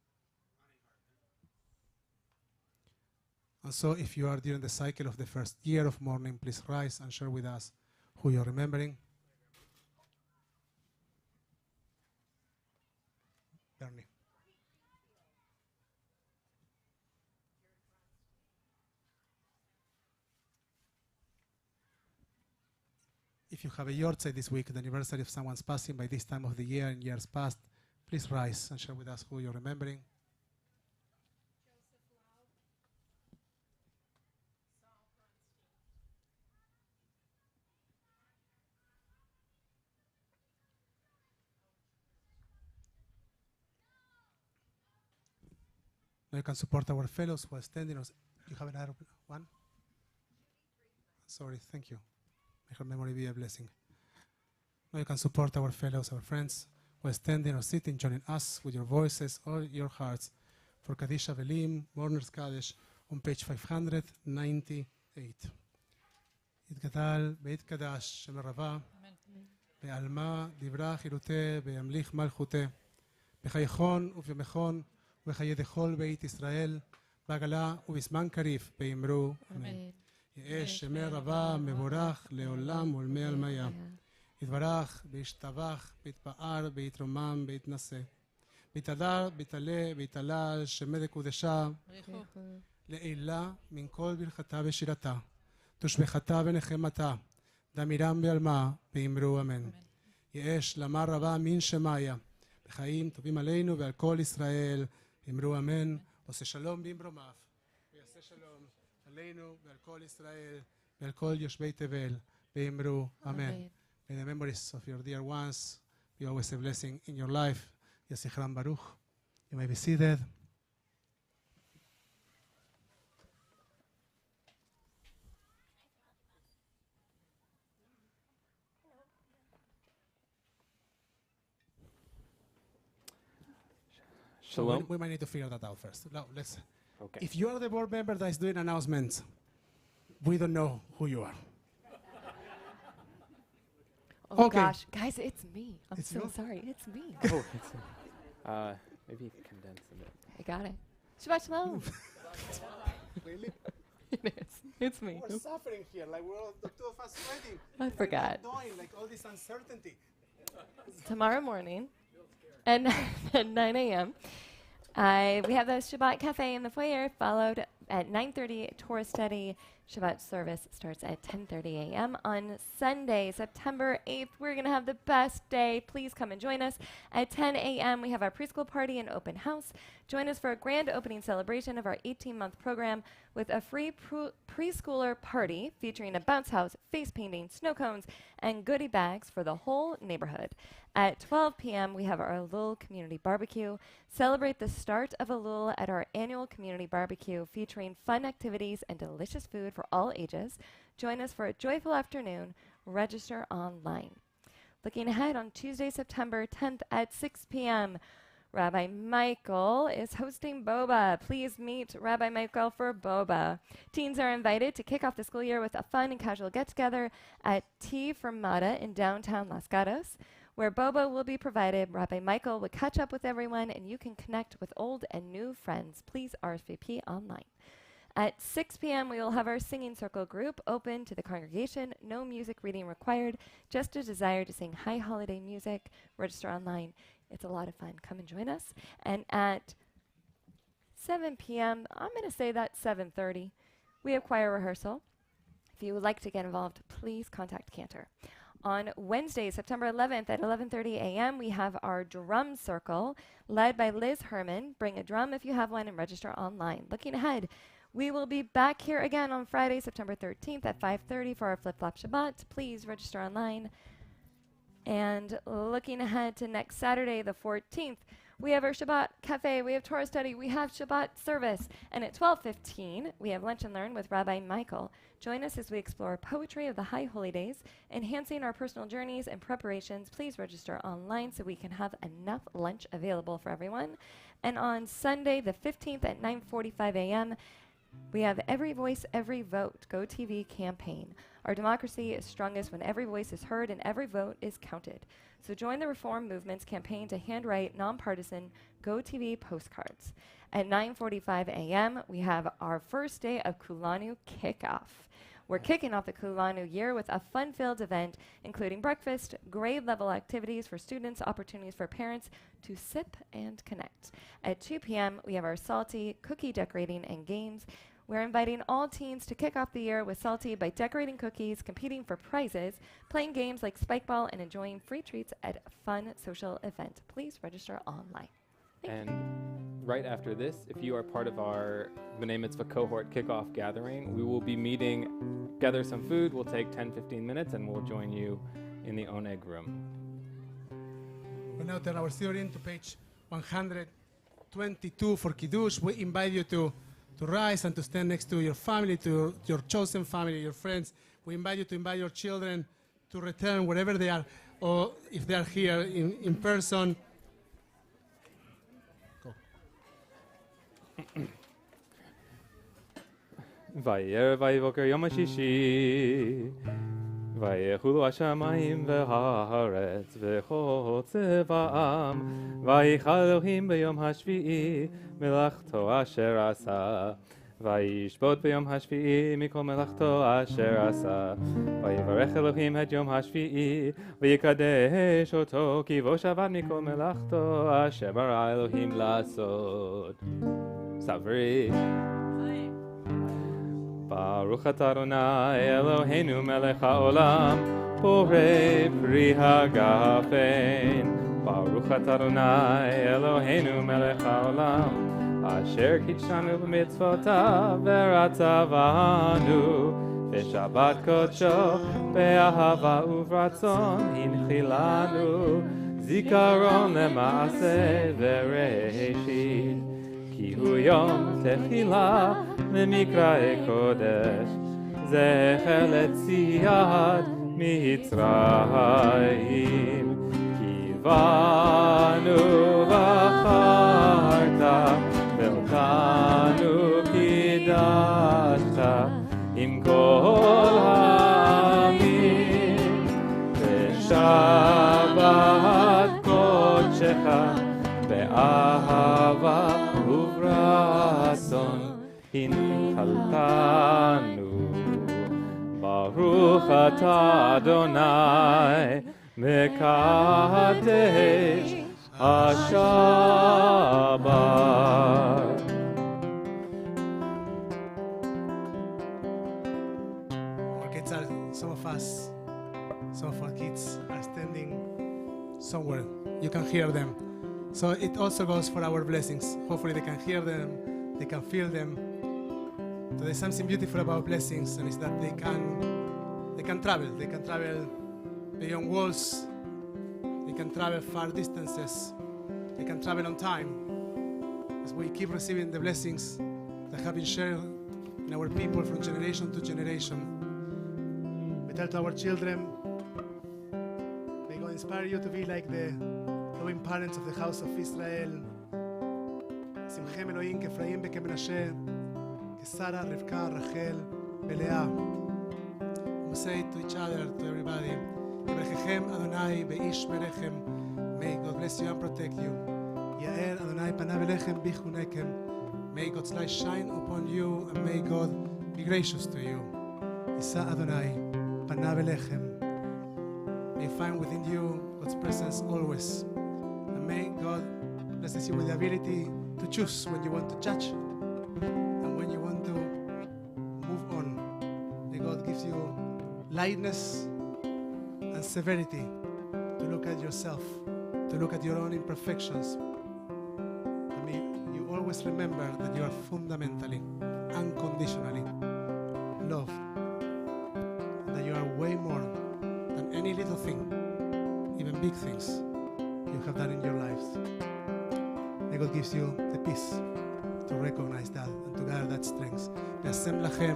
Speaker 3: And so if you are during the cycle of the first year of mourning, please rise and share with us who you're remembering. Bernie. If you have a yortzeit this week, the anniversary of someone's passing by this time of the year in years past, please rise and share with us who you're remembering. Now you can support our fellows who are standing. You have another one? Sorry, thank you. May her memory be a blessing. Now you can support our fellows, our friends who are standing or sitting, joining us with your voices or your hearts for Kaddish Avelim, Mourners Kaddish, on page 598. יתגדל ויתקדש שם הרבה, בעלמה דברה חילותה, וימליך מלכותה, בחייכון ובימכון, ובחיי דכל בית ישראל, בעגלה ובזמן קריב, באמרו אמן. יאש שמי רבה מבורך לעולם ולמי עלמיה. יתברך, וישתבח, ויתפאר, ויתרומם, ויתנשא. ויתהדר, ויתעלה, ויתהלל, שמי דקודשה, לעילה מן כל ברכתה ושירתה. תושבחתה ונחמתה, דמירם בעלמה, ואמרו אמן. יאש למר רבה מן שמיה, בחיים טובים עלינו ועל כל ישראל, אמרו אמן. עושה שלום במרומיו, ויעשה שלום עלינו ועל כל ישראל ועל כל יושבי תבל, ואמרו אמן. May the memories of your dear ones be always a blessing in your life. יזכרם ברוך. You may be seated.
Speaker 2: Shalom.
Speaker 3: We might need to figure that out first. No, let's.
Speaker 2: Okay.
Speaker 3: If you are the board member that is doing announcements, we don't know who you are.
Speaker 4: Oh
Speaker 3: Okay.
Speaker 4: gosh, guys, it's me. I'm
Speaker 3: It's
Speaker 4: so
Speaker 3: you?
Speaker 4: sorry. It's me.
Speaker 2: Oh, it's, maybe condense a bit.
Speaker 4: I got it. Shabbat shalom.
Speaker 3: Really?
Speaker 4: It is. It's me.
Speaker 3: We're suffering here, like we're all the two of us sweating.
Speaker 4: I forgot.
Speaker 3: Knowing, like all this uncertainty.
Speaker 4: Tomorrow morning at 9 a.m. We have the Shabbat Cafe in the foyer, followed at 9:30 Torah study. Shabbat service starts at 10:30 a.m. on Sunday, September 8th. We're going to have the best day. Please come and join us. At 10 a.m., we have our preschool party and open house. Join us for a grand opening celebration of our 18-month program with a free preschooler party featuring a bounce house, face painting, snow cones, and goodie bags for the whole neighborhood. At 12 p.m., we have our Elul Community Barbecue. Celebrate the start of Elul at our annual community barbecue featuring fun activities and delicious food for all ages. Join us for a joyful afternoon. Register online. Looking ahead on Tuesday, September 10th at 6 p.m., Rabbi Michael is hosting Boba. Please meet Rabbi Michael for Boba. Teens are invited to kick off the school year with a fun and casual get-together at Tea Fermata in downtown Los Gatos, where Boba will be provided. Rabbi Michael will catch up with everyone, and you can connect with old and new friends. Please RSVP online. At 6 p.m., we will have our singing circle group open to the congregation. No music reading required, just a desire to sing high holiday music. Register online. It's a lot of fun. Come and join us. And at 7 p.m., I'm going to say that's 7:30, we have choir rehearsal. If you would like to get involved, please contact Cantor. On Wednesday, September 11th at 11:30 a.m., we have our drum circle led by Liz Herman. Bring a drum if you have one and register online. Looking ahead, we will be back here again on Friday, September 13th at 5:30 for our Flip-Flops Shabbat. Please register online. And looking ahead to next Saturday, the 14th, we have our Shabbat Cafe, we have Torah study, we have Shabbat service. And at 12:15, we have Lunch and Learn with Rabbi Michael. Join us as we explore poetry of the High Holy Days, enhancing our personal journeys and preparations. Please register online so we can have enough lunch available for everyone. And on Sunday, the 15th at 9:45 a.m., we have Every Voice, Every Vote, GoTV campaign. Our democracy is strongest when every voice is heard and every vote is counted. So join the Reform Movement's campaign to handwrite nonpartisan GoTV postcards. At 9:45 a.m., we have our first day of Kulanu kickoff. We're kicking off the Kulanu year with a fun-filled event, including breakfast, grade-level activities for students, opportunities for parents to sip and connect. At 2 p.m., we have our Salty cookie decorating and games. We're inviting all teens to kick off the year with Salty by decorating cookies, competing for prizes, playing games like Spike Ball, and enjoying free treats at a fun social event. Please register online.
Speaker 2: And right after this, if you are part of our B'nai Mitzvah cohort kickoff gathering, we will be meeting, gather some food. We'll take 10-15 minutes, and we'll join you in the Oneg room.
Speaker 3: We'll now turn our theory to page 122 for Kiddush. We invite you to rise and to stand next to your family, to your chosen family, your friends. We invite you to invite your children to return wherever they are, or if they are here in person. Go.
Speaker 2: Vayer vayivoker yom hashishi, vayechulu hashamayim v'haaretz v'chol tzeva'am, vayichal Elohim b'yom hashvi'i melachto asher asa, vayishbot b'yom hashvi'i mikol melachto asher asa, vayivarech Elohim et yom hashvi'i v'yikadesh oto ki vo shavad mikol melachto asher bara Elohim lasod. Savri. Baruch atah Adonai Eloheinu melech haolam, borei pri hagafen. Baruch atah Adonai Eloheinu melech haolam, אשר קידשנו במצוותיו ורצה בנו בשבת קודשו באהבה וברצון הנחילנו זיכרון למעשה וראשית כי הוא יום תחילה למקראי קודש זכר לציאת מצרים כי בנו בחרת ואותנו קידשת עם כל העמים בשבת קודשך באהבה וברצון הנחלתנו ברוך אתה אדוני מקדש השבת.
Speaker 3: Some of us, some of our kids are standing somewhere. You can hear them. So it also goes for our blessings. Hopefully they can hear them, they can feel them. So there's something beautiful about blessings, and it's that they can travel. They can travel beyond walls. They can travel far distances. They can travel on time. As we keep receiving the blessings that have been shared in our people from generation to generation. We tell to our children, may God inspire you to be like the loving parents of the house of Israel. Simchem Elohim כפרעים וכמנשה, כשרה, רבקה, רחל ולאה. We say to each other, to everybody, יברככם אדוני באיש מלכם. May God bless you and protect you. יאר אדוני פניו אליכם ביחונכם. May God's light shine upon you and may God be gracious to you. יישא אדוני פניו אליכם. May you find within you God's presence always. And may God bless you with the ability to choose when you want to judge and when you want to move on. May God gives you lightness and severity to look at yourself, to look at your own imperfections. And may you always remember that you are fundamentally, unconditionally loved. And that you are way more than any little thing, even big things you have done in your lives. May God gives you the peace to recognize that and to gather that strength. וישם לכם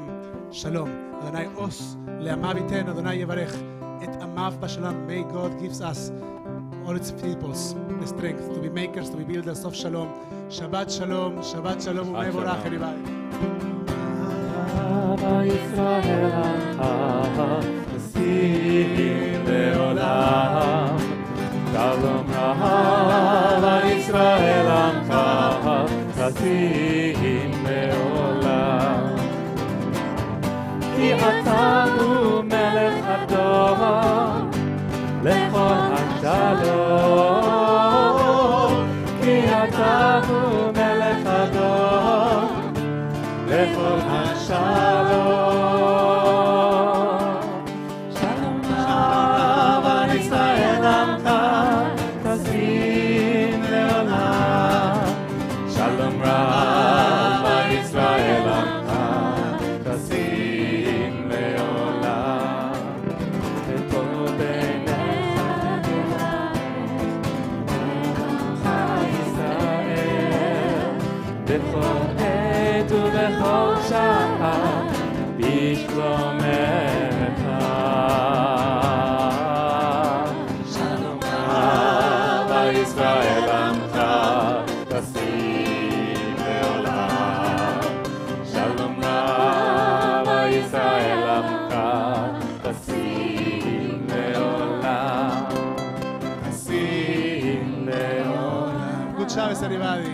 Speaker 3: שלום. אדוני עוש לעמיו ייתן, אדוני יברך את עמיו בשלום. May God gives us, all its peoples, the strength to be makers, to be builders of shalom. Shabbat shalom, Shabbat shalom ומבורך everybody.
Speaker 2: אהבה ישראל עמך, נשיאים לעולם. שלום אהבה ישראל עמך, נשיאים לעולם. כי אתה הוא מלך הדור, לכל השלום. כי אתה הוא מלך הדור, לכל השלום. שלום רב על ישראל עמך, תשים לעולם. שלום רב על ישראל עמך, תשים לעולם. וטוב בעיניך ישראל, בכל עת ובכל שעה בשלומך. שלום רב על ישראל עמך, תשים לעולם. שלום רב על ישראל עמך, תשים לעולם. תשים לעולם.
Speaker 3: Good Shabbos everybody.